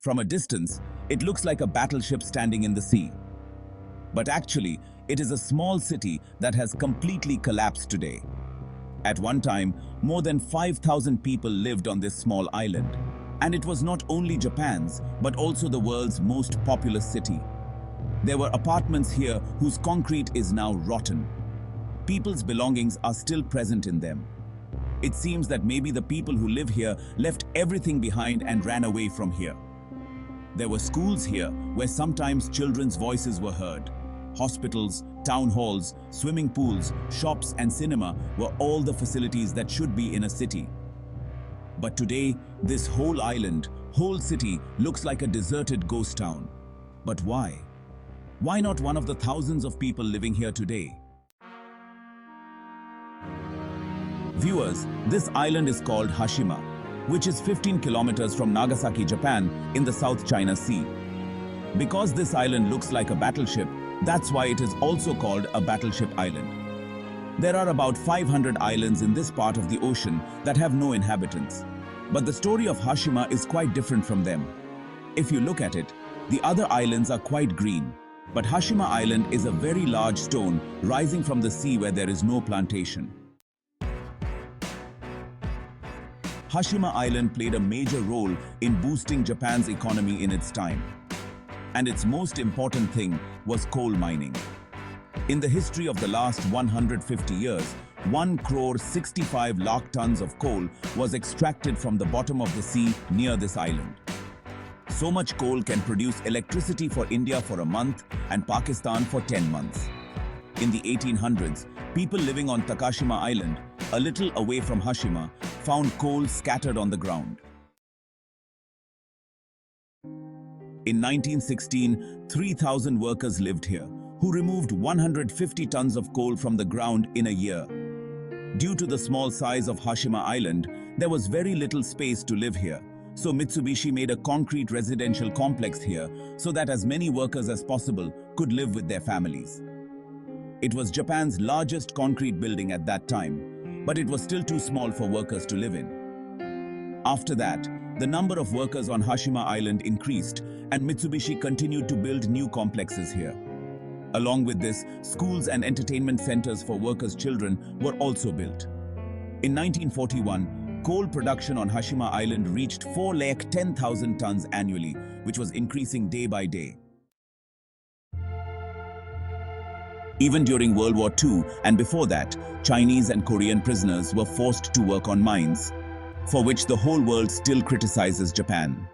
From a distance, it looks like a battleship standing in the sea. But actually, it is a small city that has completely collapsed today. At one time, more than 5,000 people lived on this small island. And it was not only Japan's, but also the world's most populous city. There were apartments here whose concrete is now rotten. People's belongings are still present in them. It seems that maybe the people who live here left everything behind and ran away from here. There were schools here where sometimes children's voices were heard. Hospitals, town halls, swimming pools, shops and cinema were all the facilities that should be in a city. But today, this whole island, whole city looks like a deserted ghost town. But why? Why not one of the thousands of people living here today? Viewers, this island is called Hashima, which is 15 kilometers from Nagasaki, Japan, in the South China Sea. Because this island looks like a battleship, that's why it is also called a battleship island. There are about 500 islands in this part of the ocean that have no inhabitants. But the story of Hashima is quite different from them. If you look at it, the other islands are quite green. But Hashima Island is a very large stone rising from the sea where there is no plantation. Hashima Island played a major role in boosting Japan's economy in its time. And its most important thing was coal mining. In the history of the last 150 years, 1,65 lakh tons of coal was extracted from the bottom of the sea near this island. So much coal can produce electricity for India for a month and Pakistan for 10 months. In the 1800s, people living on Takashima Island, a little away from Hashima, found coal scattered on the ground. In 1916, 3,000 workers lived here, who removed 150 tons of coal from the ground in a year. Due to the small size of Hashima Island, there was very little space to live here. So Mitsubishi made a concrete residential complex here so that as many workers as possible could live with their families. It was Japan's largest concrete building at that time, but it was still too small for workers to live in. After that, the number of workers on Hashima Island increased and Mitsubishi continued to build new complexes here. Along with this, schools and entertainment centers for workers' children were also built. In 1941, coal production on Hashima Island reached 410,000 tons annually, which was increasing day by day. Even during World War II and before that, Chinese and Korean prisoners were forced to work on mines, for which the whole world still criticizes Japan.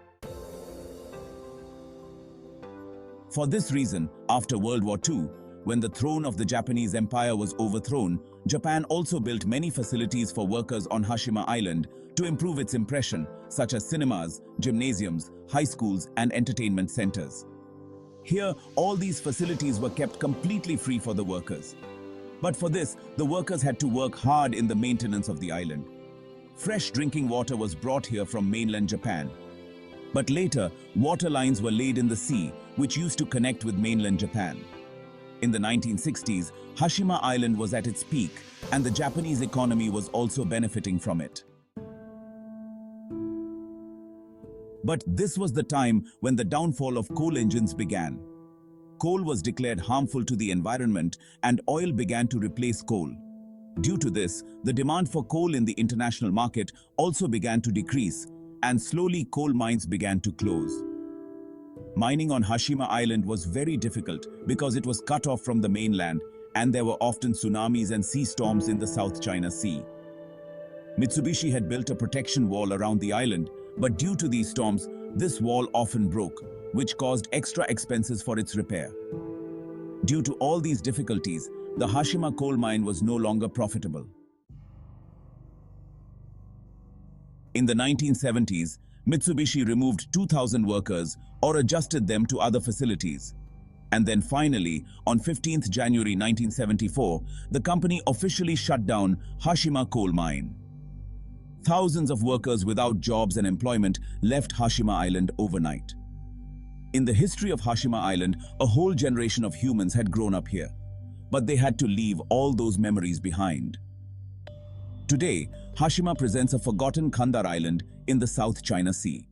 For this reason, after World War II, when the throne of the Japanese Empire was overthrown, Japan also built many facilities for workers on Hashima Island to improve its impression, such as cinemas, gymnasiums, high schools, and entertainment centers. Here, all these facilities were kept completely free for the workers. But for this, the workers had to work hard in the maintenance of the island. Fresh drinking water was brought here from mainland Japan. But later, water lines were laid in the sea, which used to connect with mainland Japan. In the 1960s, Hashima Island was at its peak, and the Japanese economy was also benefiting from it. But this was the time when the downfall of coal engines began. Coal was declared harmful to the environment, and oil began to replace coal. Due to this, the demand for coal in the international market also began to decrease, and slowly coal mines began to close. Mining on Hashima Island was very difficult because it was cut off from the mainland, and there were often tsunamis and sea storms in the South China Sea. Mitsubishi had built a protection wall around the island, but due to these storms, this wall often broke, which caused extra expenses for its repair. Due to all these difficulties, the Hashima coal mine was no longer profitable. In the 1970s, Mitsubishi removed 2,000 workers or adjusted them to other facilities. And then finally, on 15th January 1974, the company officially shut down Hashima coal mine. Thousands of workers without jobs and employment left Hashima Island overnight. In the history of Hashima Island, a whole generation of humans had grown up here, but they had to leave all those memories behind. Today, Hashima presents a forgotten Kandar island in the South China Sea.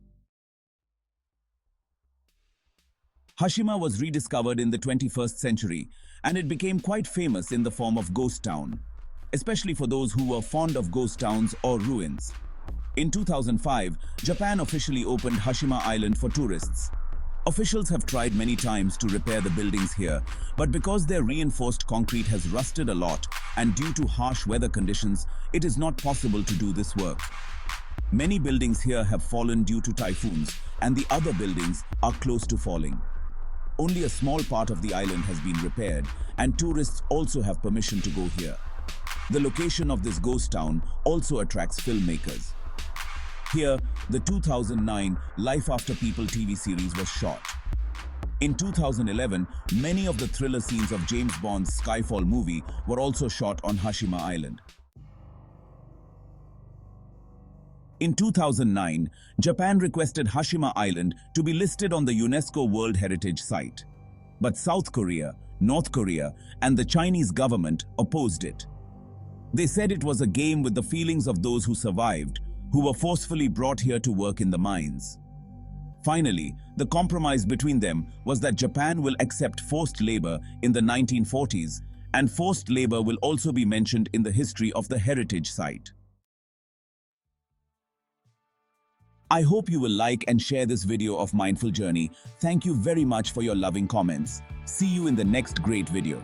Hashima was rediscovered in the 21st century, and it became quite famous in the form of ghost town, especially for those who were fond of ghost towns or ruins. In 2005, Japan officially opened Hashima Island for tourists. Officials have tried many times to repair the buildings here, but because their reinforced concrete has rusted a lot and due to harsh weather conditions, it is not possible to do this work. Many buildings here have fallen due to typhoons, and the other buildings are close to falling. Only a small part of the island has been repaired, and tourists also have permission to go here. The location of this ghost town also attracts filmmakers. Here, the 2009 Life After People TV series was shot. In 2011, many of the thriller scenes of James Bond's Skyfall movie were also shot on Hashima Island. In 2009, Japan requested Hashima Island to be listed on the UNESCO World Heritage Site. But South Korea, North Korea, and the Chinese government opposed it. They said it was a game with the feelings of those who survived, who were forcefully brought here to work in the mines. Finally, the compromise between them was that Japan will accept forced labor in the 1940s, and forced labor will also be mentioned in the history of the heritage site. I hope you will like and share this video of Mindful Journey. Thank you very much for your loving comments. See you in the next great video.